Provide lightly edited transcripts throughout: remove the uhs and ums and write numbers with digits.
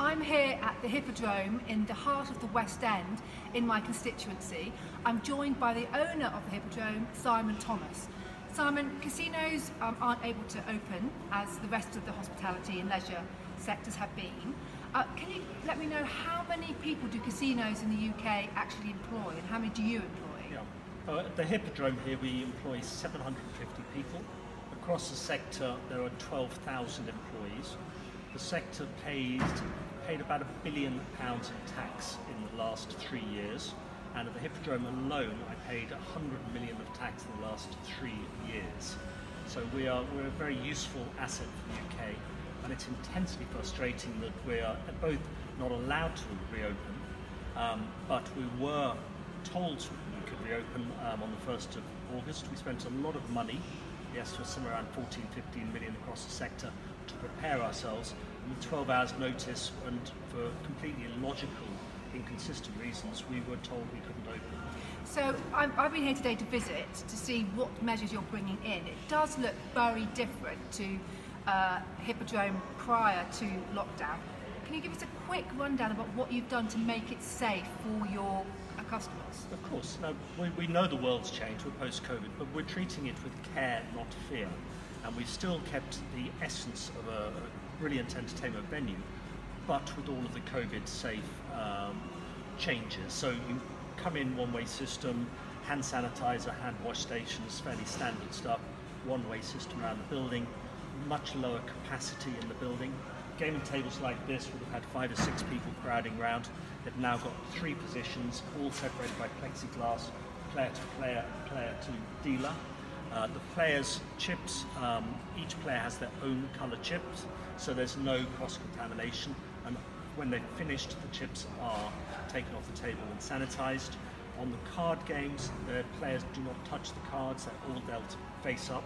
I'm here at the Hippodrome in the heart of the West End in my constituency. I'm joined by the owner of the Hippodrome, Simon Thomas. Simon, casinos aren't able to open as the rest of the hospitality and leisure sectors have been. Can you let me know how many people do casinos in the UK actually employ, and how many do you employ? Yeah. At the Hippodrome here we employ 750 people. Across the sector there are 12,000 employees. The sector paid about £1 billion in tax in the last 3 years, and at the Hippodrome alone I paid 100 million of tax in the last 3 years. So we're a very useful asset for the UK, and it's intensely frustrating that we are both not allowed to reopen, but we were told we could reopen on the 1st of August. We spent a lot of money, yes, somewhere around 14-15 million across the sector, to prepare ourselves. With 12 hours notice and for completely illogical, inconsistent reasons, we were told we couldn't open. So I've been here today to visit, to see what measures you're bringing in. It does look very different to Hippodrome prior to lockdown. Can you give us a quick rundown about what you've done to make it safe for your customers? Of course. Now, we know the world's changed, we're post-COVID, but we're treating it with care, not fear. And we've still kept the essence of a brilliant entertainment venue, but with all of the COVID-safe changes. So you come in one-way system, hand sanitizer, hand wash stations, fairly standard stuff, one-way system around the building, much lower capacity in the building. Gaming tables like this would have had 5 or 6 people crowding around. They've now got 3 positions, all separated by plexiglass, player to player, player to dealer. The players' chips, each player has their own colour chips, so there's no cross-contamination, and when they've finished, the chips are taken off the table and sanitised. On the card games, the players do not touch the cards, they're all dealt face up.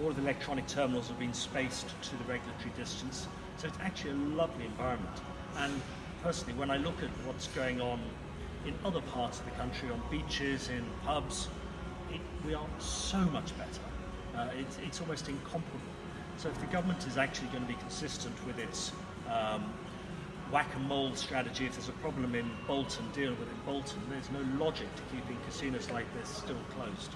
All of the electronic terminals have been spaced to the regulatory distance, so it's actually a lovely environment. And personally, when I look at what's going on in other parts of the country, on beaches, in pubs, we are so much better. It's almost incomparable. So if the government is actually going to be consistent with its whack-a-mole strategy, if there's a problem in Bolton, deal with it in Bolton, there's no logic to keeping casinos like this still closed.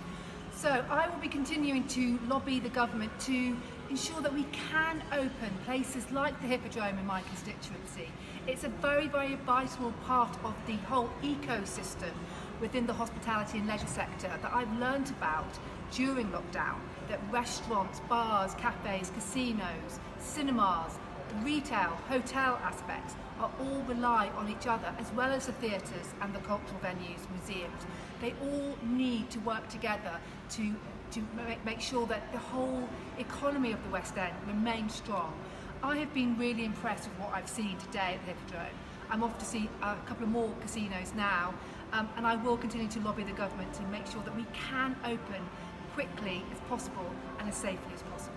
So I will be continuing to lobby the government to ensure that we can open places like the Hippodrome in my constituency. It's a very, very vital part of the whole ecosystem within the hospitality and leisure sector that I've learned about during lockdown, that restaurants, bars, cafes, casinos, cinemas, retail, hotel aspects are all rely on each other, as well as the theatres and the cultural venues, museums. They all need to work together to make sure that the whole economy of the West End remains strong. I have been really impressed with what I've seen today at the Hippodrome. I'm off to see a couple of more casinos now, and I will continue to lobby the government to make sure that we can open quickly as possible and as safely as possible.